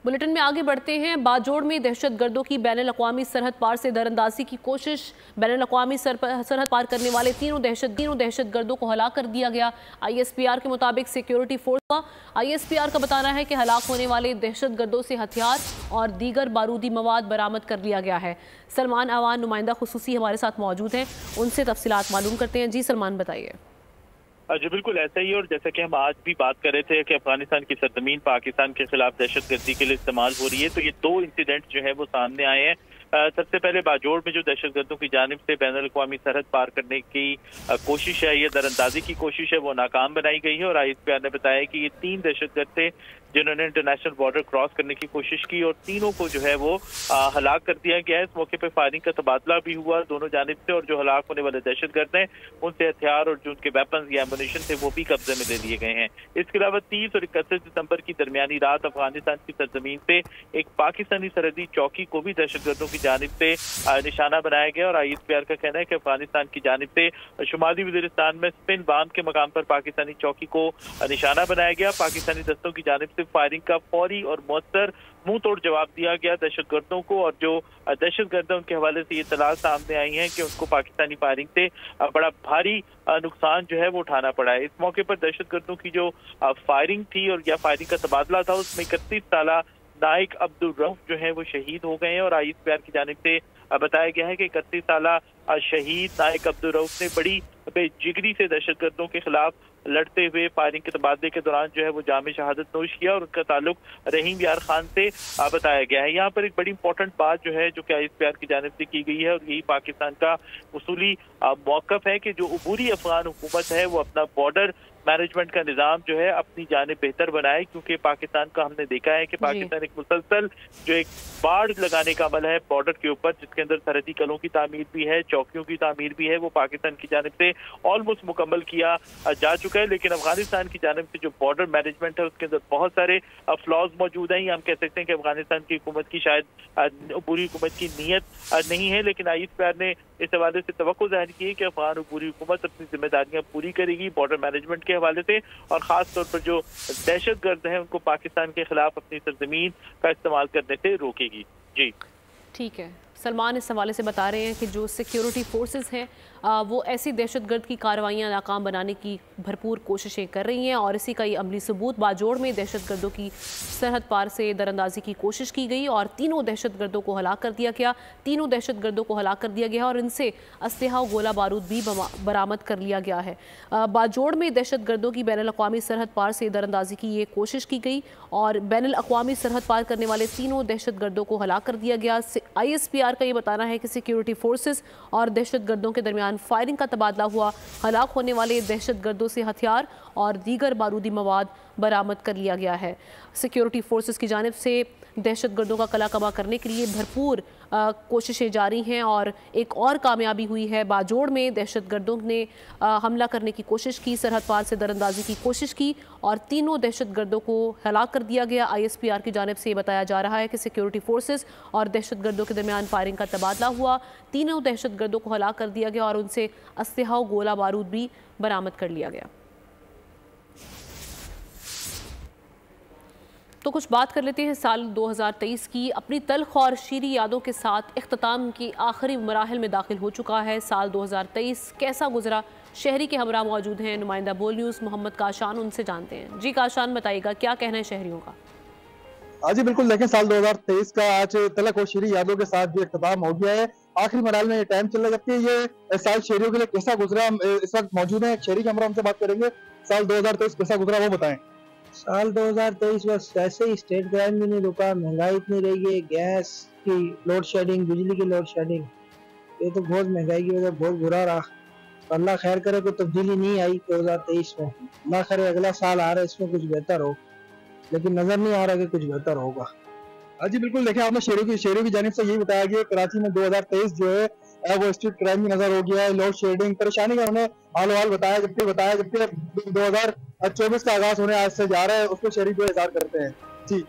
Bulletin में आगे बढ़ते हैं। बाजोड़ में दहशतगर्दों की बैनुल-अक़वामी सरहद पार से दरअंदाजी की कोशिश। बैनुल-अक़वामी सरहद पार करने वाले तीनों दहशतगर्दों को हलाक कर दिया गया। ISPR के मुताबिक सिक्योरिटी फोर्स का ISPR का बताना है कि हलाक होने वाले दहशतगर्दों से हथियार और दीगर बारूदी मवाद बरामद कर लिया गया है। सलमान अवान नुमाइंदा खुसूसी हमारे साथ मौजूद हैं, उनसे तफसीलात मालूम करते हैं। जी सलमान, बताइए। जी बिल्कुल ऐसा ही है। और जैसा कि हम आज भी बात कर रहे थे कि अफगानिस्तान की सरजमीन पाकिस्तान के खिलाफ दहशतगर्दी के लिए इस्तेमाल हो रही है, तो ये दो इंसिडेंट जो है वो सामने आए हैं। सबसे पहले बाजोड़ में जो दहशतगर्दों की जानिब से बैनुल-अक़वामी सरहद पार करने की कोशिश है, ये दरअंदाजी की कोशिश है, वो नाकाम बनाई गई है। और ISPR ने बताया कि ये 3 दहशतगर्द थे जिन्होंने इंटरनेशनल बॉर्डर क्रॉस करने की कोशिश की और तीनों को जो है वो हलाक कर दिया गया है। इस मौके पर फायरिंग का तबादला भी हुआ दोनों जानिब से, और जो हलाक होने वाले दहशतगर्द हैं उनसे हथियार और जो उनके वेपन्स या एमुनिशन थे वो भी कब्जे में ले लिए गए हैं। इसके अलावा 30 और 31 दिसंबर की दरमियानी रात अफगानिस्तान की सरजमीन से एक पाकिस्तानी सरहदी चौकी को भी दहशतगर्दों की जानिब से निशाना बनाया गया। और ISPR का कहना है कि अफगानिस्तान की जानिब से शुमाली वजीरिस्तान में स्पिन बाम के मकाम पर पाकिस्तानी चौकी को निशाना बनाया गया। पाकिस्तानी दस्तों की जानिब से फायरिंग का फौरी और मौसर मुंह तोड़ जवाब दिया गया दहशतगर्दों को। और जो दहशतगर्द उनके हवाले से ये इत्तला सामने आई है कि उनको पाकिस्तानी फायरिंग से बड़ा भारी नुकसान जो है वो उठाना पड़ा है। इस मौके पर दहशतगर्दों की जो फायरिंग थी और या फायरिंग का तबादला था, उसमें 31 साल नाइक अब्दुल रऊफ जो है वो शहीद हो गए हैं। और ISPR की जानिब से बताया गया है कि 31 साल शहीद नाइक अब्दुल रऊफ ने बड़ी बेजिगरी से दहशतगर्दों के खिलाफ लड़ते हुए फायरिंग के तबादले के दौरान जो है वो जामे शहादत नोश किया और उनका ताल्लुक रहीम यार खान से बताया गया है। यहाँ पर एक बड़ी इंपॉर्टेंट बात जो है जो कि ISPR की जानिब से की गई है और यही पाकिस्तान का उसूली मौक़िफ़ है कि जो अबूरी अफगान हुकूमत है वो अपना बॉर्डर मैनेजमेंट का निज़ाम जो है अपनी जानिब बेहतर बनाए, क्योंकि पाकिस्तान का हमने देखा है कि पाकिस्तान एक मुसलसल जो एक बाढ़ लगाने का अमल है बॉर्डर के ऊपर, जिसके अंदर सरहदी कलों की तामीर भी है, चौकियों की तामीर भी है, वो पाकिस्तान की जानिब से ऑलमोस्ट मुकम्मल किया जा चुका है। लेकिन अफगानिस्तान की जानिब से जो बॉर्डर मैनेजमेंट है उसके अंदर बहुत सारे फ्लॉज मौजूद हैं। हम कह सकते हैं कि अफगानिस्तान की हुकूमत की शायद पूरी हुकूमत की नीयत नहीं है, लेकिन ISPR ने इस हवाले से तवक्को जाहिर की है कि अफगान पूरी हुकूमत अपनी जिम्मेदारियां पूरी करेगी बॉर्डर मैनेजमेंट के हवाले से, और खास तौर पर जो दहशतगर्द हैं उनको पाकिस्तान के खिलाफ अपनी सरजमीन का इस्तेमाल करने से रोकेगी। जी ठीक है, सलमान इस हवाले से बता रहे हैं कि जो सिक्योरिटी फोर्सेस हैं वो ऐसी दहशतगर्द की कार्रवाइयाँ नाकाम बनाने की भरपूर कोशिशें कर रही हैं, और इसी का ये अमली सबूत बाजोड़ में दहशतगर्दों की सरहद पार से दरअंदाजी की कोशिश की गई और तीनों दहशतगर्दों को हलाक कर दिया गया। तीनों दहशतगर्दों को हलाक कर दिया गया और इनसे असलहा और गोला बारूद भी बरामद कर लिया गया है। बाजोड़ में दहशतगर्दों की बैनुल-अक़वामी सरहद पार से दरअंदाजी की ये कोशिश की गई और बैनुल-अक़वामी सरहद पार करने वाले तीनों दहशतगर्दों को हलाक कर दिया गया। ISPR का ये बताना है कि सिक्योरिटी फोर्सेस और दहशतगर्दों के दरमियान फायरिंग का तबादला हुआ। हलाक होने वाले दहशतगर्दों से हथियार और दीगर बारूदी मवाद बरामद कर लिया गया है। सिक्योरिटी फोर्सेस की जानिब से दहशतगर्दों का कलाकबा करने के लिए भरपूर कोशिशें जारी हैं और एक और कामयाबी हुई है। बाजोड़ में दहशतगर्दों ने हमला करने की कोशिश की, सरहद पार से दरअंदाजी की कोशिश की और तीनों दहशतगर्दों को हलाक कर दिया गया। ISPR की जानिब से बताया जा रहा है कि सिक्योरिटी फोर्सेस और दहशतगर्दों के दरमियान फायरिंग का तबादला हुआ। तीनों दहशतगर्दों को हलाक कर दिया गया और उनसे असलहा और गोला बारूद भी बरामद कर लिया गया। तो कुछ बात कर लेते हैं साल 2023 की। अपनी तल्ख और शीरी यादों के साथ इख्तिताम की आखिरी मराहिल में दाखिल हो चुका है। साल 2023 कैसा गुजरा, शहरी के हमरा मौजूद हैं नुमाइंदा बोल न्यूज़ मोहम्मद काशान, उनसे जानते हैं। जी काशान, बताइएगा क्या कहना है शहरियों का। जी बिल्कुल, देखें साल 2023 का आज तलक और शीरी यादों के साथ भी इख्तिताम हो गया है। आखिरी मराहिल में ये टाइम चल रहा है, जबकि ये साल शहरियों के लिए कैसा गुजरा, इस वक्त मौजूद है शहरी के हमरा, उनसे बात करेंगे। साल 2023 कैसा गुजरा वो बताएं। साल 2023 बस ऐसे ही, स्टेट क्राइम भी नहीं रुका, महंगाई इतनी रही है, गैस की लोड शेडिंग, बिजली की लोड शेडिंग, ये तो बहुत महंगाई की वजह बहुत बुरा रहा। अल्लाह खैर करे कोई तब्दीली नहीं आई 2023 में। अल्लाह करे अगला साल आ रहा है इसमें कुछ बेहतर हो, लेकिन नजर नहीं आ रहा कि कुछ बेहतर होगा। जी बिल्कुल, देखिए आपने शहरों की जानिब से यही बताया कि कराची में 2023 जो है वो स्ट्रीट क्राइम की नजर हो गया है, लोड शेडिंग परेशानी का उन्होंने हाल हाल बताया, जबकि 2024 का आगाज होने आज से जा रहा है, उसको शहरी जो इज़हार करते हैं। जी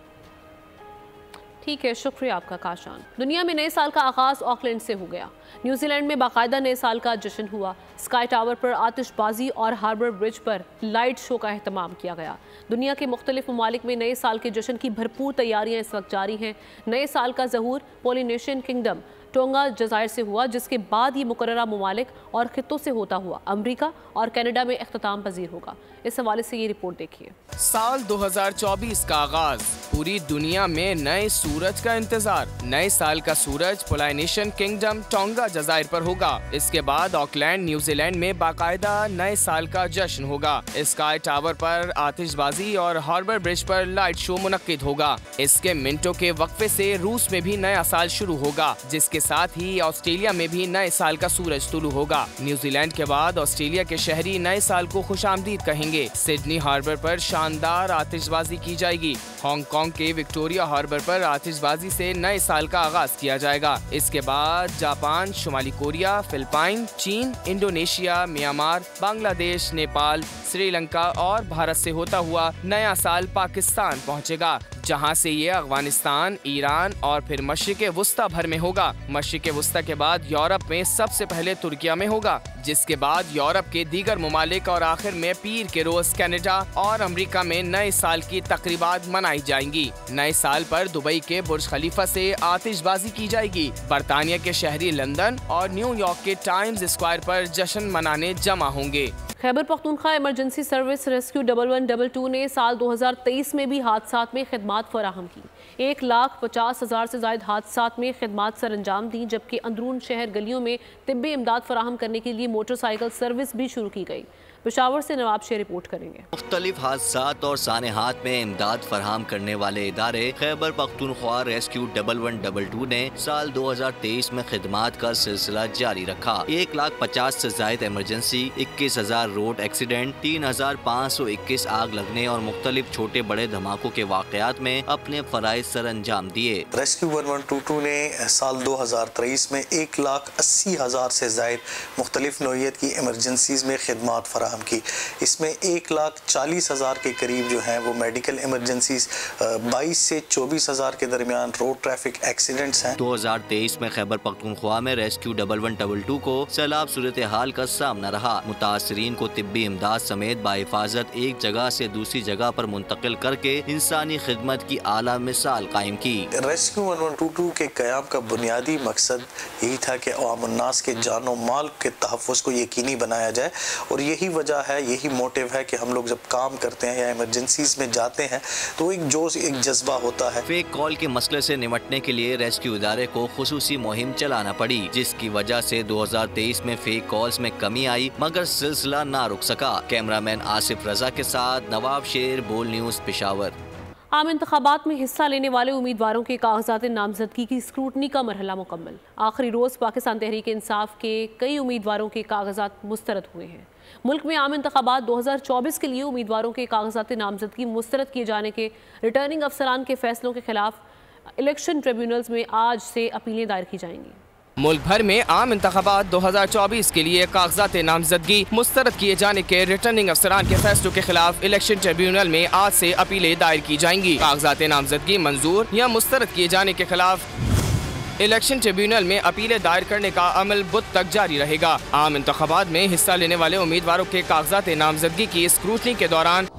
ठीक है, शुक्रिया आपका काशान। दुनिया में नए साल का आगाज ऑकलैंड से हो गया। न्यूजीलैंड में बाकायदा नए साल का जश्न हुआ। स्काई टावर पर आतिशबाजी और हार्बर ब्रिज पर लाइट शो का एहतमाम किया गया। दुनिया के मुख्तलिफ ममालिक में नए साल के जश्न की भरपूर तैयारियां इस वक्त जारी हैं। नए साल का ज़हूर पोलिनेशियन किंगडम टोंगा जज़ायर से हुआ, जिसके बाद ये मुकर्ररा ममालिक और खित्तों से होता हुआ अमरीका और कनाडा में इख्तिताम पजीर होगा। इस हवाले से ये रिपोर्ट देखिए। साल 2024 का आगाज, पूरी दुनिया में नए सूरज का इंतजार। नए साल का सूरज पोलिनेशियन किंगडम टोंगा जज़ायर पर होगा। इसके बाद ऑकलैंड न्यूजीलैंड में बाकायदा नए साल का जश्न होगा। स्काई टावर पर आतिशबाजी और हार्बर ब्रिज पर लाइट शो मुनक्किद होगा। इसके मिनटों के वक्फे से रूस में भी नया साल शुरू होगा, जिसके साथ ही ऑस्ट्रेलिया में भी नए साल का सूरज तुलू होगा। न्यूजीलैंड के बाद ऑस्ट्रेलिया के शहरी नए साल को खुशामदीद कहेंगे। सिडनी हार्बर पर शानदार आतिशबाजी की जाएगी। हांगकांग के विक्टोरिया हार्बर पर आतिशबाजी से नए साल का आगाज किया जाएगा। इसके बाद जापान, शुमाली कोरिया, फिलिपाइन, चीन, इंडोनेशिया, म्यांमार, बांग्लादेश, नेपाल, श्रीलंका और भारत से होता हुआ नया साल पाकिस्तान पहुंचेगा, जहां से ये अफगानिस्तान, ईरान और फिर मशरिक़ वुस्ता भर में होगा। मशरिक़ वुस्ता के बाद यूरोप में सबसे पहले तुर्किया में होगा, जिसके बाद यूरोप के दीगर ममालिक और आखिर में पीर के रोज कनाडा और अमेरिका में नए साल की तकरीबात मनाई जाएंगी। नए साल पर दुबई के बुर्ज खलीफा से आतिशबाजी की जाएगी। बरतानिया के शहरी लंदन और न्यूयॉर्क के टाइम्स स्क्वायर पर जश्न मनाने जमा होंगे। Khyber Pakhtunkhwa emergency service rescue 1122 ने साल 2023 में भी हादसात में खिदमात फराहम की। 1,50,000 से ज़ायद हादसात में खिदमात सर अंजाम दी, जबकि अंदरून शहर गलियों में तिब्बी इमदाद फराहम करने के लिए मोटरसाइकिल सर्विस भी शुरू की गई। पेशावर से नवाब शेर रिपोर्ट करेंगे। मुख्तलिफ हादसात और सानेहात में इमदाद फराहम करने वाले इदारे खैबर पख्तूनख्वा रेस्क्यू 1122 ने साल 2023 में खिदमात का सिलसिला जारी रखा। 1,50,000 से ज्यादा इमरजेंसी, 21,000 रोड एक्सीडेंट, 3,521 आग लगने और मुख्तलिफ छोटे बड़े धमाकों के वाकयात में अपने फराइज सर अंजाम दिए। रेस्क्यू 1122 ने साल 2023 में 1,80,000 से ज्यादा मुख्तलिफ नौइयत की इमरजेंसीज में खिदमात फराहम की। इसमें 1,40,000 के करीब जो हैं वो मेडिकल इमरजेंसीज, 22 से 24,000 के दरमियान रोड ट्रैफिक एक्सीडेंट्स हैं। 2023 में खैबर पख्तूनख्वा में रेस्क्यू 1122 को सैलाब सूरत हाल का सामना रहा। मुतासरीन को तिब्बी इमदाद समेत बाहिफाजत एक जगह से दूसरी जगह पर मुंतकिल करके इंसानी खिदमत की आला मिसाल कायम की। रेस्क्यू 1122 के क़याम का बुनियादी मकसद यही था कि अवामुन्नास के जानो माल के तहफ़्फ़ुज़ को यकीनी बनाया जाए, और यही वजह है, यही मोटिव है कि हम लोग जब काम करते हैं या इमरजेंसीज में जाते हैं तो एक जोश, एक जज्बा होता है। फेक कॉल के मसले से निपटने के लिए रेस्क्यू इदारे को खुसूसी मुहिम चलाना पड़ी, जिसकी वजह से 2023 में फेक कॉल्स में कमी आई, मगर सिलसिला ना रुक सका। कैमरामैन आसिफ रजा के साथ नवाब शेर, बोल न्यूज़, पेशावर। आम इंतखाबात में हिस्सा लेने वाले उम्मीदवारों के कागजात नामजदगी की स्क्रूटनी का मरहला मुकम्मल। आखिरी रोज़ पाकिस्तान तहरीक इंसाफ के कई उम्मीदवारों के कागजात मुस्तरद हुए हैं। मुल्क में आम इंतखाबात 2024 के लिए उम्मीदवारों के कागजात नामजदगी मुस्तरद किए जाने के रिटर्निंग अफसरान के फैसलों के खिलाफ इलेक्शन ट्रिब्यूनल्स में आज से अपीलें दायर की जाएंगी। मुल्क भर में आम इंतखाबात 2024 के लिए कागजात नामजदगी मुस्तरद किए जाने के रिटर्निंग अफसरान के फैसलों के खिलाफ इलेक्शन ट्रिब्यूनल में आज से अपीलें दायर की जाएंगी। कागजात नामजदगी मंजूर या मुस्तरद किए जाने के खिलाफ इलेक्शन ट्रिब्यूनल में अपीलें दायर करने का अमल बुध तक जारी रहेगा। आम इंतखाबात में हिस्सा लेने वाले उम्मीदवारों के कागजात नामजदगी की स्क्रूटनी के दौरान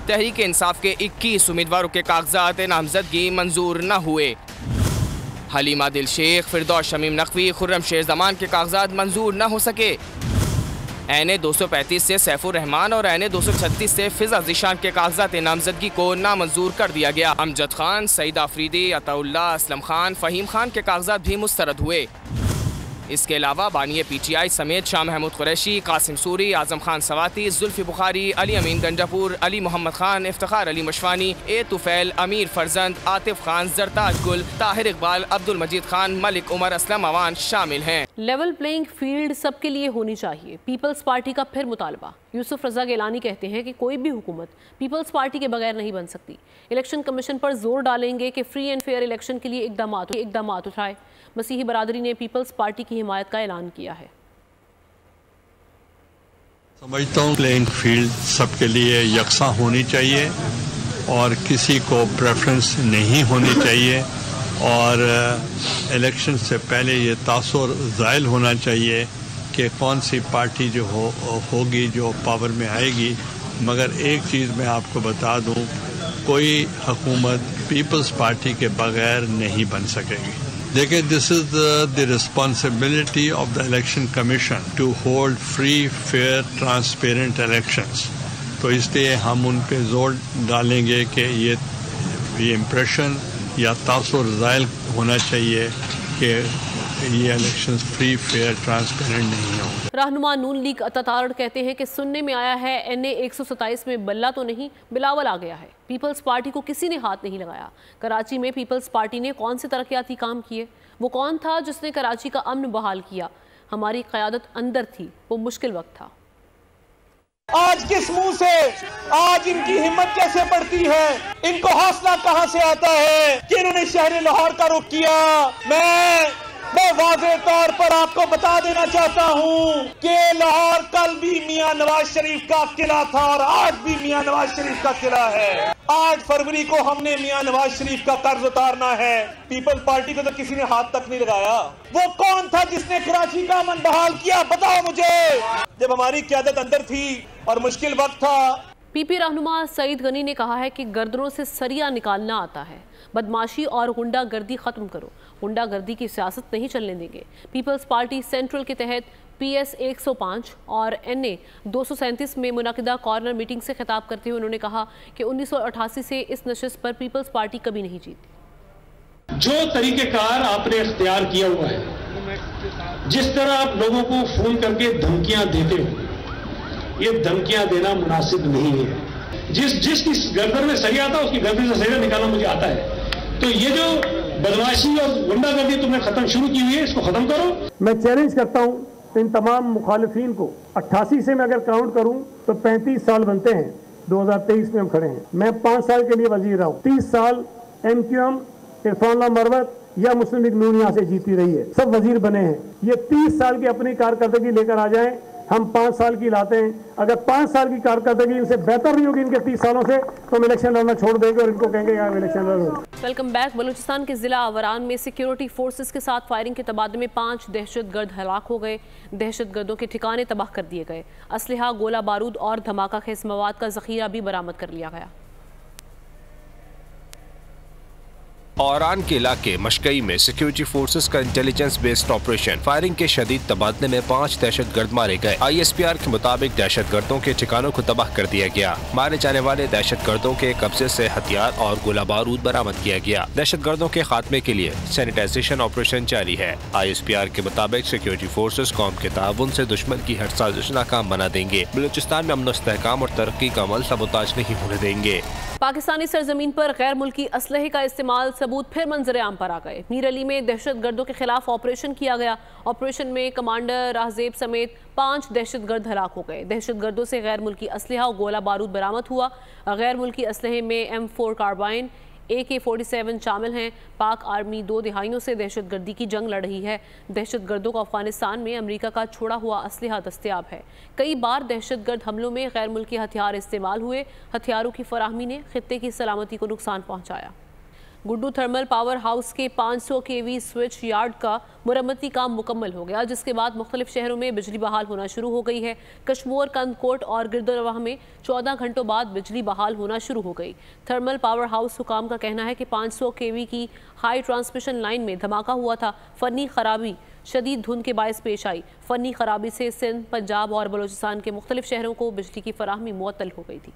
तहरीक इंसाफ के 21 उम्मीदवारों के कागजात नामजदगी मंजूर न हुए। हलीमा दिल शेख, फिरदौस शमीम नकवी, खुर्रम शेर जमान के कागजात मंजूर न हो सके। एन 235 से सैफुर रहमान और एन 236 से फिजा ज़ीशान के कागजात नामजदगी को नामंजूर कर दिया गया। अमजद खान, सईद आफरीदी, अताउल्ला, असलम खान, फ़हीम खान के कागजात भी मुस्तरद हुए। इसके अलावा बानिए PTI समेत शाह महमूद कुरैशी, कासिम सूरी, आजम खान सवाती, जुल्फी बुखारी, अली अमीन गंजापुर, अली मोहम्मद खान, इफ्तिखार अली मशवानी, ए तुफैल, अमीर फरजंद, आतिफ खान, जरताज गुल, ताहिर इकबाल, अब्दुल मजीद खान, मलिक उमर असलम अवान शामिल हैं। लेवल प्लेइंग फील्ड सबके लिए होनी चाहिए, पीपल्स पार्टी का फिर मुतालबा। यूसुफ रजा गिलानी कहते हैं कि कोई भी हुकूमत पीपल्स पार्टी के बगैर नहीं बन सकती। इलेक्शन कमीशन पर जोर डालेंगे कि फ्री एंड फेयर इलेक्शन के लिए इकदाम उठाए। मसीही बरादरी ने पीपल्स पार्टी की हिमायत का ऐलान किया है। समझता हूँ प्लेइंग फील्ड सबके लिए यकसा होनी चाहिए और किसी को प्रेफरेंस नहीं होनी चाहिए और इलेक्शन से पहले ये तासुर ज़ायल होना चाहिए कि कौन सी पार्टी जो होगी जो पावर में आएगी। मगर एक चीज़ मैं आपको बता दूं, कोई हुकूमत पीपल्स पार्टी के बगैर नहीं बन सकेगी। देखिए, this is the responsibility of the election commission to hold free, fair, transparent elections. तो इसलिए हम उन पे जोर डालेंगे कि ये इम्प्रेशन या तासुर ज़ायल होना चाहिए कि ये इलेक्शंस फ्री, फेयर, ट्रांसपेरेंट नहीं होंगे। रहनुमा नून लीग अत्तातारड़ कहते हैं कि सुनने में आया है NA 127 में बल्ला तो नहीं, बिलावल आ गया है। पीपल्स पार्टी को किसी ने हाथ नहीं लगाया। कराची में पीपल्स पार्टी ने कौन से तरक्याती काम किए? वो कौन था जिसने कराची का अमन बहाल किया? हमारी क़यादत अंदर थी, वो मुश्किल वक्त था। आज किस मुंह से, आज इनकी हिम्मत कैसे बढ़ती है, इनको हौसला कहां से आता है कि इन्होंने शहर लाहौर का रुख किया? मैं वाज़ेह तौर पर आपको बता देना चाहता हूं कि लाहौर कल भी मियां नवाज शरीफ का किला था और आज भी मियां नवाज शरीफ का किला है। 8 फरवरी को हमने मियां नवाज शरीफ का कर्ज उतारना है। पीपल्स पार्टी को तो किसी ने हाथ तक नहीं लगाया। वो कौन था जिसने कराची का अमन बहाल किया? बताओ मुझे, जब हमारी क़यादत अंदर थी और मुश्किल वक्त था। PP रहनुमा सईद गनी ने कहा है कि गर्दनों से सरिया निकालना आता है। बदमाशी और गुंडागर्दी खत्म करो, गुंडागर्दी की सियासत नहीं चलने देंगे। पीपल्स पार्टी सेंट्रल के तहत PS 105 और NA 237 में मुनक़िदा कॉर्नर मीटिंग से खिताब करते हुए उन्होंने कहा कि 1988 से इस नशिस्त पर पीपल्स पार्टी कभी नहीं जीती। जो तरीक़ेकार आपने इख्तियार किया हुआ है, जिस तरह आप लोगों को फोन करके धमकियां देते हो, ये धमकियां देना मुनासिब नहीं है। जिसकी गर्दन में सरिया आता है उसकी गर्दन से सरिया निकालना मुझे आता है। तो ये जो बदमाशी और गुंडागर्दी तुमने खत्म शुरू की हुई है, इसको खत्म करो। मैं चैलेंज करता हूं इन तमाम मुखालिफिन को। 88 से मैं अगर काउंट करूं तो 35 साल बनते हैं। 2023 में हम खड़े हैं। मैं 5 साल के लिए वजीर रहा हूं। 30 साल MQM, इरफान मरवत या मुस्लिम लीग नून यहाँ से जीती रही है, सब वजीर बने हैं। ये 30 साल की अपनी कारकर्दगी लेकर आ जाएं, हम 5 साल की लाते हैं। अगर 5 साल की कारकर्दगी इनसे बेहतर नहीं होगी इनके 30 सालों से, तो हम इलेक्शन लड़ना छोड़ देंगे और इनको कहेंगे यहाँ इलेक्शन लड़ो। Welcome back. बलूचिस्तान के जिला अवरान में सिक्योरिटी फोर्सेस के साथ फायरिंग के तबादले में 5 दहशतगर्द हलाक हो गए। दहशतगर्दों के ठिकाने तबाह कर दिए गए। असलहा, गोला बारूद और धमाका खेज मवाद का जखीरा भी बरामद कर लिया गया। औरान के इलाके मशकई में सिक्योरिटी फोर्सेस का इंटेलिजेंस बेस्ड ऑपरेशन फायरिंग के शदीद तबादले में 5 दहशतगर्द मारे गए। ISPR के मुताबिक दहशतगर्दों के ठिकानों को तबाह कर दिया गया। मारे जाने वाले दहशतगर्दों के कब्जे से हथियार और गोला बारूद बरामद किया गया। दहशतगर्दों के खात्मे के लिए सैनिटाइजेशन ऑपरेशन जारी है। ISPR के मुताबिक सिक्योरिटी फोर्सेस कौम के ताउन से दुश्मन की हर साजिश नाकाम बना देंगे। बलूचिस्तान में अमन व इस्तेहकाम और तरक्की का अमल सबोताज नहीं होने देंगे। पाकिस्तानी सरजमीन पर गैर मुल्की असलहे का इस्तेमाल सबूत फिर मंजर आम पर आ गए। मीर अली में दहशतगर्दों के खिलाफ ऑपरेशन किया गया। ऑपरेशन में कमांडर राहजेब समेत 5 दहशतगर्द हलाक हो गए। दहशतगर्दों से गैर मुल्की असलहा और गोला बारूद बरामद हुआ। गैर मुल्की असलहे में M4 कार्बाइन, AK-47 शामिल हैं। पाक आर्मी 2 दिहाइयों से दहशतगर्दी की जंग लड़ रही है। दहशतगर्दों को अफगानिस्तान में अमेरिका का छोड़ा हुआ असलहा दस्तयाब है। कई बार दहशतगर्द हमलों में गैर मुल्की हथियार इस्तेमाल हुए। हथियारों की फराहमी ने खित्ते की सलामती को नुकसान पहुँचाया। गुड्डू थर्मल पावर हाउस के 500 kV स्विच यार्ड का मुरम्मती काम मुकम्मल हो गया, जिसके बाद मुख्तलिफ शहरों में बिजली बहाल होना शुरू हो गई है। कश्मोर, कंदकोट और गिरदोनवाह में 14 घंटों बाद बिजली बहाल होना शुरू हो गई। थर्मल पावर हाउस हुकाम का कहना है कि 500 kV की हाई ट्रांसमिशन लाइन में धमाका हुआ था। फनी खराबी शदीद धुंध के बायस पेश आई। फनी खराबी से सिंध, पंजाब और बलूचिस्तान के मुख्तलिफ शहरों को बिजली की फराहमी मुअत्तल हो गई थी।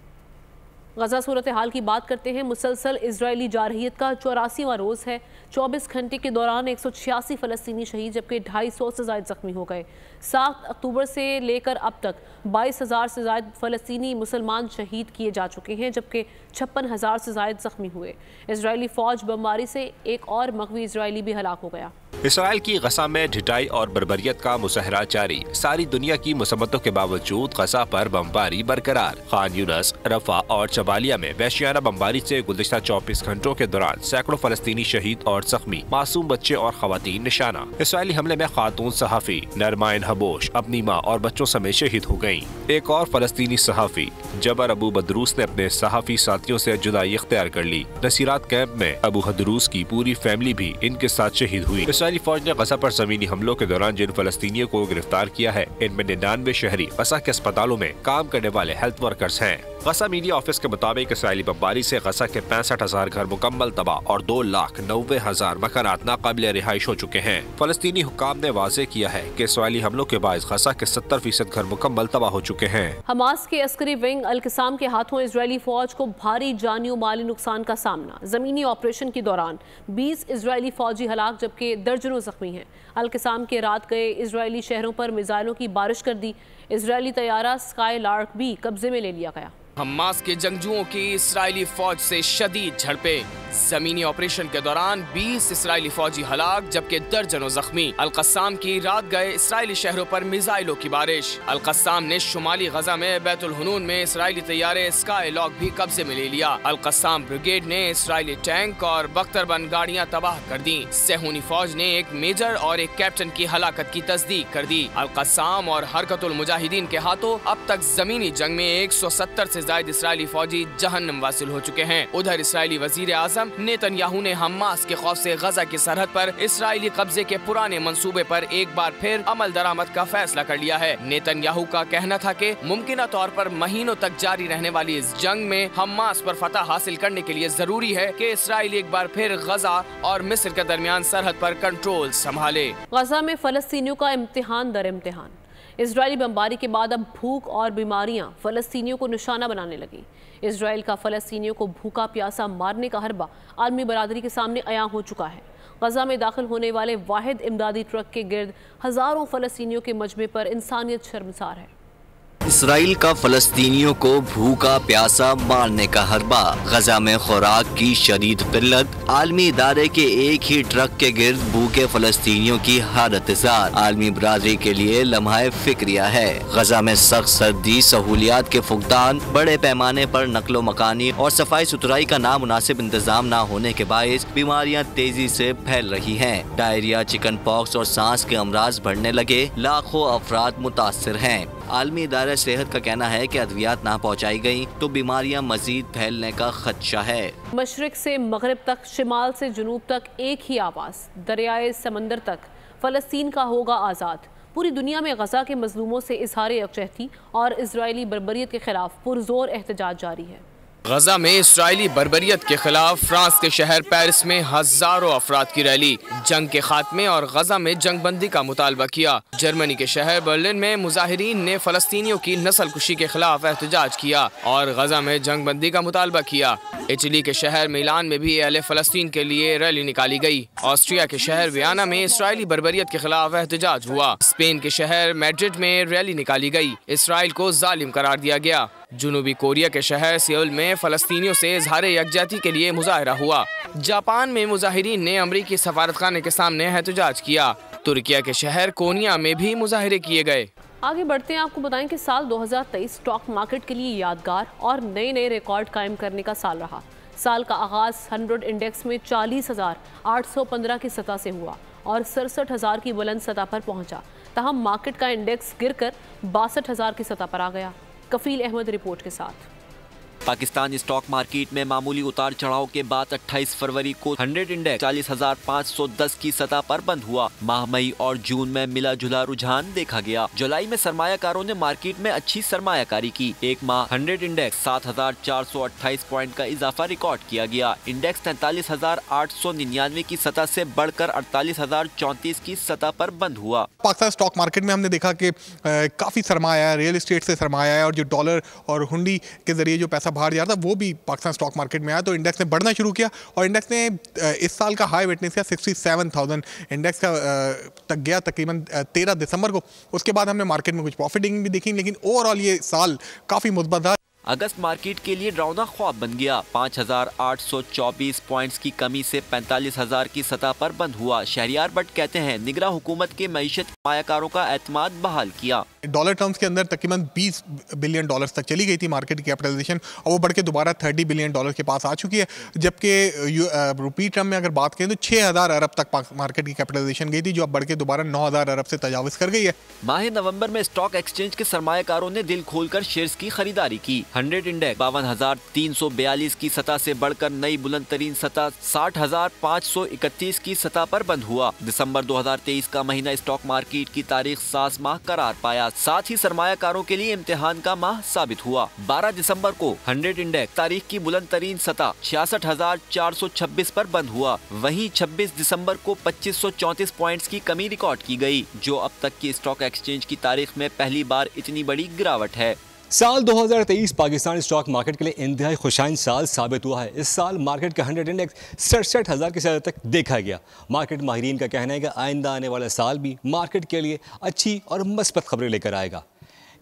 गजा सूरत हाल की बात करते हैं। मुसलसल इजरायली जारहियत का 84वां रोज़ है। 24 घंटे के दौरान 186 फ़लस्तीनी शहीद, जबकि 250 से ज़ायद ज़ख्मी हो गए। 7 अक्टूबर से लेकर अब तक 22,000 से ज़ायद फ़लस्तीनी मुसलमान शहीद किए जा चुके हैं, जबकि 56,000 से ज़ायद ज़ख्मी हुए। इजरायली फ़ौज बमबारी से एक और मग़वी इजरायली भी हलाक हो गया। इसराइल की गजा में ढिठाई और बर्बरियत का मुसहरा जारी। सारी दुनिया की मुसम्मतों के बावजूद गजा पर बमबारी बरकरार। खान यूनस, रफा और जबालिया में वहशियाना बमबारी से गुज़िश्ता 24 घंटों के दौरान सैकड़ों फलस्तीनी शहीद और जख्मी, मासूम बच्चे और खवातीन निशाना। इसराइली हमले में खातून सहाफ़ी नरमाइन हबोश अपनी माँ और बच्चों समेत शहीद हो गयी। एक और फलस्तीनी सहाफी जबर अबू बदरूस ने अपने सहाफी साथियों से जुदाई इख्तियार कर ली। नसीरात कैंप में अबू बदरूस की पूरी फैमिली भी इनके साथ शहीद हुई। इस्राईली फौज ने गजा पर जमीनी हमलों के दौरान जिन फलस्तीनियों को गिरफ्तार किया है, इनमें 99 शहरी गजा के अस्पतालों में काम करने वाले हेल्थ वर्कर्स हैं। गजा मीडिया ऑफिस के मुताबिक इसराइली बमबारी से गजा के 65,000 घर मुकम्मल तबाह और 2,90,000 मकानात नाकाबिल रिहाइश हो चुके हैं। फलस्तीनी हुक्काम ने वाज़ेह किया है कि इसराइली हमलों के बायस गजा के 70% घर मुकम्मल तबाह हो चुके हैं। हमास के अस्करी विंग अल-क़साम के हाथों इजरायली फौज को भारी जानी और माली नुकसान का सामना। जमीनी ऑपरेशन के दौरान 20 इजरायली फौजी हलाक जबकि दर्जनों जख्मी हैं। अल-क़साम के रात गए इजरायली शहरों पर मिसाइलों की बारिश कर दी। इजरायली तैयारा स्काई लार्क भी कब्जे में ले लिया गया। हमास के जंगजुओं की इसराइली फौज से शदीद झड़पें। जमीनी ऑपरेशन के दौरान 20 इसराइली फौजी हलाक जबकि दर्जनों जख्मी। अल-क़स्साम की रात गए इसराइली शहरों पर मिसाइलों की बारिश। अल-क़स्साम ने शुमाली गजा में बैतुल हुनून में इसराइली तैयारे स्काई लॉक भी कब्जे में ले लिया। अल-क़स्साम ब्रिगेड ने इसराइली टैंक और बख्तरबंद गाड़ियां तबाह कर दी। सेहूनी फौज ने एक मेजर और एक कैप्टन की हलाकत की तस्दीक कर दी। अल-क़स्साम और हरकतुल मुजाहिदीन के हाथों अब तक जमीनी जंग में 170 से ज्यादा इसराइली फौजी जहन्नम वासिल हो चुके हैं। उधर इसराइली वजीर आजम नेतन्याहू ने हमास के खौफ से गजा की सरहद पर इसराइली कब्जे के पुराने मंसूबे पर एक बार फिर अमल दरामद का फैसला कर लिया है। नेतन्याहू का कहना था कि मुमकिन तौर पर महीनों तक जारी रहने वाली इस जंग में हमास पर फतह हासिल करने के लिए जरूरी है कि इसराइल एक बार फिर गजा और मिस्र के दरमियान सरहद पर कंट्रोल संभाले। गजा में फलस्तीनियों का इम्तिहान दर इम्तिहान। इजरायली बमबारी के बाद अब भूख और बीमारियां फलस्तीनियों को निशाना बनाने लगी। इजराइल का फलस्तीनियों को भूखा प्यासा मारने का हरबा आलमी बरादरी के सामने अया हो चुका है। गजा में दाखिल होने वाले वाहिद इमदादी ट्रक के गिर्द हजारों फलस्तीनियों के मजमे पर इंसानियत शर्मसार है। इसराइल का फलस्तीनियों को भूखा प्यासा मारने का हरबा, गजा में खुराक की शदीद किल्लत, आलमी इदारे के एक ही ट्रक के गिर्द भूखे फलस्तीनियों की हालत जार आलमी बरादरी के लिए लम्हाए फिक्रिया है। गजा में सख्त सर्दी, सहूलियात के फुकदान, बड़े पैमाने पर नकलो मकानी और सफाई सुथराई का नामुनासिब इंतजाम न होने के बायस बीमारियां तेजी से फैल रही हैं। डायरिया, चिकन पॉक्स और सांस के अमराज बढ़ने लगे, लाखों अफराद मुतासिर हैं। आलमी इदारा सेहत का कहना है कि अद्वियात ना पहुँचाई गयी तो बीमारियां मजीद फैलने का खदशा है। मशरिक से मगरिब तक, शिमाल से जुनूब तक एक ही आवाज़, दरियाए समंदर तक फ़लस्तीन का होगा आज़ाद। पूरी दुनिया में गजा के मजलूमों से इजहार यकजहती और इजरायली बर्बरियत के खिलाफ पुरजोर एहतजाज जारी है। गजा में इसराइली बर्बरियत के खिलाफ फ्रांस के शहर पेरिस में हजारों अफराद की रैली, जंग के खात्मे और गजा में जंग बंदी का मुतालबा किया। जर्मनी के शहर बर्लिन में मुजाहिरीन ने फलस्तीनियों की नस्ल कुशी के खिलाफ एहतजाज किया और गजा में जंग बंदी का मुतालबा किया। इटली के शहर मिलान में भी अहले फलस्तीन के लिए रैली निकाली गई। ऑस्ट्रिया के शहर वियना में इसराइली बर्बरियत के खिलाफ एहतजाज हुआ। स्पेन के शहर मैड्रिड में रैली निकाली गई। इसराइल को जालिम करार दिया गया। जुनूबी कोरिया के शहर सियोल में फलस्तीनियों से इजहार यकजहती के लिए मुजाहरा हुआ। जापान में मुजाहिरीन ने अमरीकी सफारतखाने के सामने एहतजाज किया। तुर्किया के शहर कोनिया में भी मुजाहरे किए गए। आगे बढ़ते हैं, आपको बताएं कि साल 2023 स्टॉक मार्केट के लिए यादगार और नए नए रिकॉर्ड कायम करने का साल रहा। साल का आगाज 100 इंडेक्स में 40,815 की सतह से हुआ और 67,000 की बुलंद सतह पर पहुंचा। तहम मार्केट का इंडेक्स गिरकर 62,000 की सतह पर आ गया। कफील अहमद रिपोर्ट के साथ। पाकिस्तान स्टॉक मार्केट में मामूली उतार चढ़ाव के बाद 28 फरवरी को 100 इंडेक्स 40,510 की सतह पर बंद हुआ। माह मई और जून में मिला जुला रुझान देखा गया। जुलाई में सरमायाकारों ने मार्केट में अच्छी सरमायाकारी की। एक माह 100 इंडेक्स 7,428 पॉइंट का इजाफा रिकॉर्ड किया गया। इंडेक्स 43,899 की सतह से बढ़कर 48,034 की सतह पर बंद हुआ। पाकिस्तान स्टॉक मार्केट में हमने देखा कि काफी सरमाया है, रियल एस्टेट से सरमाया है और जो डॉलर और हुंडी के जरिए जो पैसा बाहर जा रहा था वो भी पाकिस्तान स्टॉक मार्केट में आया, तो इंडेक्स ने बढ़ना शुरू किया और इंडेक्स ने इस साल का हाई विटनेस किया 67,000 इंडेक्स का तक गया तकरीबन 13 दिसंबर को। उसके बाद हमने मार्केट में कुछ प्रॉफिटिंग भी देखी, लेकिन ओवरऑल ये साल काफ़ी मुस्बत था। अगस्त मार्केट के लिए डरावना ख्वाब बन गया। 5,824 पॉइंट्स की कमी से 45,000 की सतह पर बंद हुआ। शहरियार भट्ट कहते हैं निगरान हुकूमत के मईशत मायाकारों का एतमाद बहाल किया। डॉलर टर्म्स के अंदर तकरीबन 20 बिलियन डॉलर्स तक चली गई थी मार्केट की कैपिटलाइजेशन, और वो बढ़ के दोबारा 30 बिलियन डॉलर के पास आ चुकी है। जबकि रुपी टर्म में अगर बात करें तो 6,000 अरब तक मार्केट की कैपिटलाइजेशन गई थी, जो अब बढ़ के दोबारा 9,000 अरब से तजावुज़ कर गई है। माह नवंबर में स्टॉक एक्सचेंज के सरमायाकारों ने दिल खोलकर शेयर्स की खरीदारी की। 100 इंडेक्स 52,342 की सतह से बढ़कर नई बुलंद तरीन सतह 60,531 की सतह पर बंद हुआ। दिसंबर 2023 का महीना स्टॉक मार्केट की तारीख साज माह करार पाया, साथ ही सरमायाकारों के लिए इम्तिहान का माह साबित हुआ। 12 दिसंबर को 100 इंडेक्स तारीख की बुलंद तरीन सतह 66,426 पर बंद हुआ। वहीं 26 दिसंबर को 2534 पॉइंट्स की कमी रिकॉर्ड की गई, जो अब तक की स्टॉक एक्सचेंज की तारीख में पहली बार इतनी बड़ी गिरावट है। साल 2023 पाकिस्तान स्टॉक मार्केट के लिए इंतहाई खुशाइन साल साबित हुआ है। इस साल मार्केट का 100 इंडेक्स 67,000 की सतह तक देखा गया। मार्केट माहिरीन का कहना है कि आइंदा आने वाला साल भी मार्केट के लिए अच्छी और मस्बत खबरें लेकर आएगा।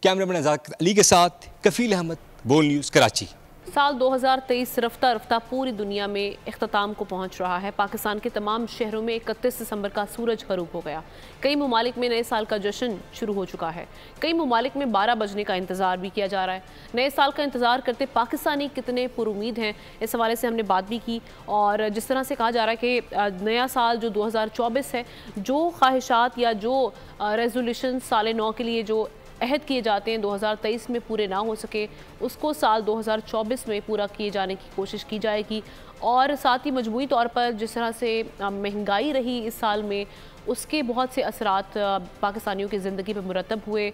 कैमरामैन आज़ाद अली के साथ कफील अहमद, बोल न्यूज़, कराची। साल 2023 रफ्ता रफ्ता पूरी दुनिया में इख्तिताम को पहुंच रहा है। पाकिस्तान के तमाम शहरों में 31 दिसंबर का सूरज गरूब हो गया। कई ममालिक में नए साल का जश्न शुरू हो चुका है। कई ममालिक में 12 बजने का इंतज़ार भी किया जा रहा है। नए साल का इंतज़ार करते पाकिस्तानी कितने पुरुमीद हैं, इस हवाले से हमने बात भी की। और जिस तरह से कहा जा रहा है कि नया साल जो 2024 है, जो ख्वाहिशात या जो रेजोल्यूशन साल नौ के लिए जो अहद किए जाते हैं 2023 में पूरे ना हो सके, उसको साल 2024 में पूरा किए जाने की कोशिश की जाएगी। और साथ ही मजमूई तौर पर जिस तरह से महंगाई रही इस साल में, उसके बहुत से असरात पाकिस्तानियों की ज़िंदगी पर मुरतब हुए।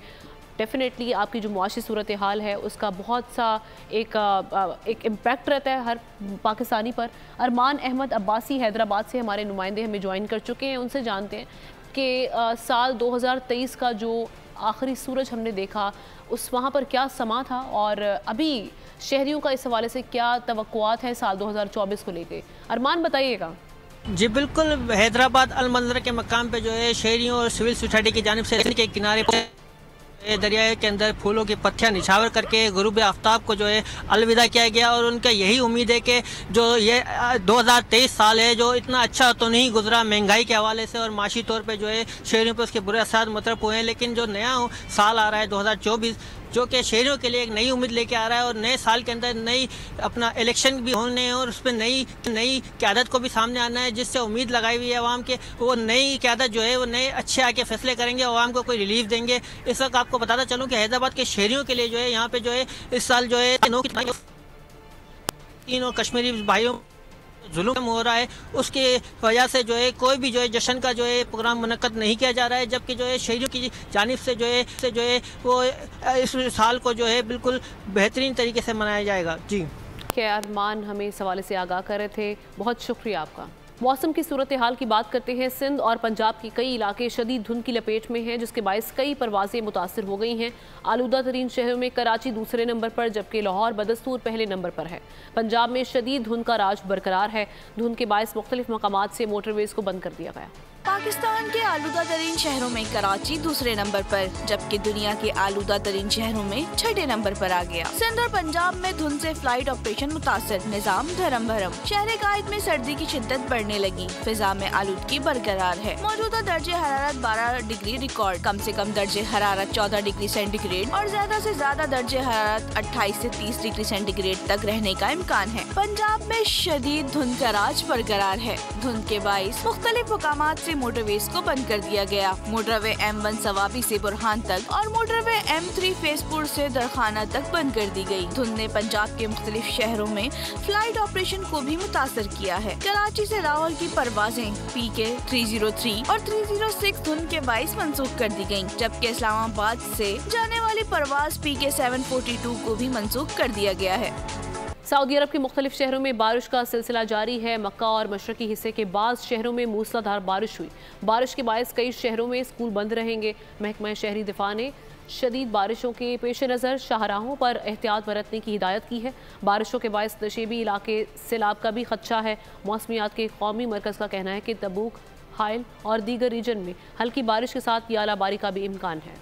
डेफिनेटली आपकी जो मुआशी सूरत हाल है उसका बहुत सा एक इम्पैक्ट रहता है हर पाकिस्तानी पर। अरमान अहमद अब्बासी हैदराबाद से हमारे नुमाइंदे हमें ज्वाइन कर चुके हैं, उनसे जानते हैं कि साल 2023 का जो आखिरी सूरज हमने देखा उस वहाँ पर क्या समा था, और अभी शहरियों का इस हवाले से क्या तवक्कुआत है साल 2024 को लेके। अरमान बताइएगा। जी बिल्कुल, हैदराबाद अलमंजरा के मकाम पे जो है शहरियों और सिविल सोसाइटी की जानिब से के किनारे दरिया के अंदर फूलों की पत्तियां निछावर करके गुरूब आफ्ताब को जो है अलविदा किया गया। और उनका यही उम्मीद है कि जो ये 2023 साल है जो इतना अच्छा तो नहीं गुजरा महंगाई के हवाले से और माशी तौर पे जो है शहरियों पर उसके बुरे असर मुतरफ हुए हैं, लेकिन जो नया साल आ रहा है 2024 जो कि शहरियों के लिए एक नई उम्मीद लेके आ रहा है। और नए साल के अंदर नई अपना इलेक्शन भी होने हैं और उस पर नई क़यादत को भी सामने आना है, जिससे उम्मीद लगाई हुई है अवाम के वो नई क़यादत जो है वो नए अच्छे आके फैसले करेंगे, अवाम को कोई रिलीफ देंगे। इस वक्त आपको बताता चलूँ कि हैदराबाद के शहरियों के लिए जो है यहाँ पे जो है इस साल जो है तीनों कश्मीरी भाइयों जुल्म हो रहा है, उसकी वजह से जो है कोई भी जो है जश्न का जो है प्रोग्राम मुनक्कद नहीं किया जा रहा है, जबकि जो है शहरियों की जानिब से जो है वो इस साल को जो है बिल्कुल बेहतरीन तरीके से मनाया जाएगा। जी अरमान हमें इस हवाले से आगाह कर रहे थे, बहुत शुक्रिया आपका। मौसम की सूरत हाल की बात करते हैं। सिंध और पंजाब के कई इलाके शदीद धुंध की लपेट में हैं, जिसके बायस कई परवाजें मुतासर हो गई हैं। आलूदा तरीन शहरों में कराची दूसरे नंबर पर, जबकि लाहौर बदस्तूर पहले नंबर पर है। पंजाब में शदीद धुंध का राज बरकरार है। धुंध के बायस मुख्तलिफ मकामात से मोटरवेज को बंद कर दिया गया। पाकिस्तान के आलूदा तरीन शहरों में कराची दूसरे नंबर पर, जबकि दुनिया के आलूदा तरीन शहरों में छठे नंबर पर आ गया। सिंध और पंजाब में धुंध से फ्लाइट ऑपरेशन मुतासर, निजाम धर्म भरम। शहर कायद में सर्दी की शिद्दत बढ़ने लगी, फिजा में आलूदगी बरकरार है। मौजूदा दर्जे हरारत 12 डिग्री रिकॉर्ड, कम से कम दर्जे हरारत 14 डिग्री सेंटीग्रेड और ज्यादा से ज्यादा दर्जे हरारत 28 से 30 डिग्री सेंटीग्रेड तक रहने का इम्कान है। पंजाब में शदीद धुंध का राज बरकरार है। धुंध के बाइस मुख्तलिफ मकामात से मोटरवेज को बंद कर दिया गया। मोटरवे M1 सवाबी से बुरहान तक और मोटरवे M3 फेसपुर से दरखाना तक बंद कर दी गई। धुंध ने पंजाब के मुख्तलिफ शहरों में फ्लाइट ऑपरेशन को भी मुतासर किया है। कराची से लाहौर की परवाजें PK 303 और 306 धुंध के बाइस मंसूख कर दी गयी, जबकि इस्लामाबाद से जाने वाली परवाज PK 742 को भी मंसूख कर दिया गया है। सऊदी अरब के मुख्तलिफ शहरों में बारिश का सिलसिला जारी है। मक्का और मशरकी हिस्से के बाद शहरों में मूसलाधार बारिश हुई। बारिश के बायस कई शहरों में स्कूल बंद रहेंगे। महकमा शहरी दिफा ने शदीद बारिशों के पेश नज़र शाहराहों पर एहतियात बरतने की हिदायत की है। बारिशों के बायस नशेबी इलाके सैलाब का भी खदशा है। मौसमियात के कौमी मरकज़ का कहना है कि तबूक, हाइल और दीगर रीजन में हल्की बारिश के साथ यालाबारी का भी इम्कान है।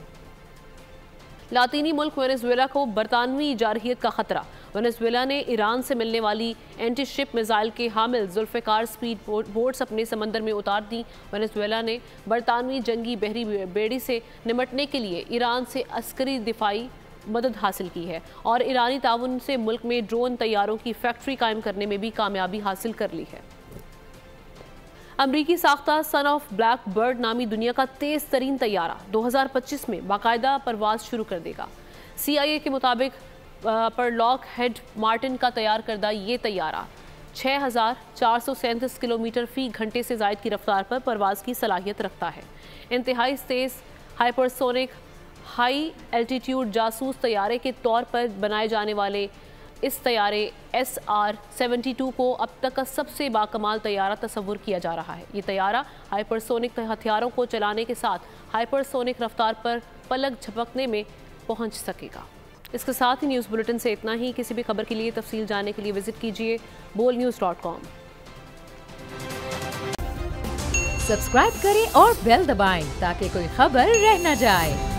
लातीनी मुल्क वेनेजुएला को बरतानवी जारहियत का खतरा। वेनेजुएला ने ईरान से मिलने वाली एंटी शिप मिसाइल के हामिल जुल्फ़िकार स्पीड बोट्स अपने समंदर में उतार दी। वेनेजुएला ने बरतानवी जंगी बहरी बेड़ी से निपटने के लिए ईरान से अस्करी दिफाई मदद हासिल की है और ईरानी ताउन से मुल्क में ड्रोन तैयारों की फैक्ट्री कायम करने में भी कामयाबी हासिल कर ली है। अमरीकी साख्ता सन ऑफ ब्लैक बर्ड नामी दुनिया का तेज़ तरीन तैयारा 2025 में बाकायदा परवाज शुरू कर देगा। CIA के मुताबिक पर लॉक हेड मार्टिन का तैयार करदा ये तैयारा 6,437 किलोमीटर फी घंटे से ज़ायद की रफ्तार पर परवाज की सलाहियत रखता है। इंतहाई तेज़ हाइपरसोनिक हाई एल्टीट्यूड जासूस तैयारे के तौर पर बनाए जाने वाले इस तैयारे SR-72 को अब तक का सबसे बाकमाल तैयारा तस्वुर किया जा रहा है। ये तैयारा हाइपरसोनिक हथियारों को चलाने के साथ हाइपरसोनिक रफ्तार पर पलक झपकने में पहुंच सकेगा। इसके साथ ही न्यूज़ बुलेटिन से इतना ही। किसी भी खबर के लिए तफसील जानने के लिए विजिट कीजिए bolnews.com। सब्सक्राइब करें और बेल दबाएं ताकि कोई खबर रह न जाए।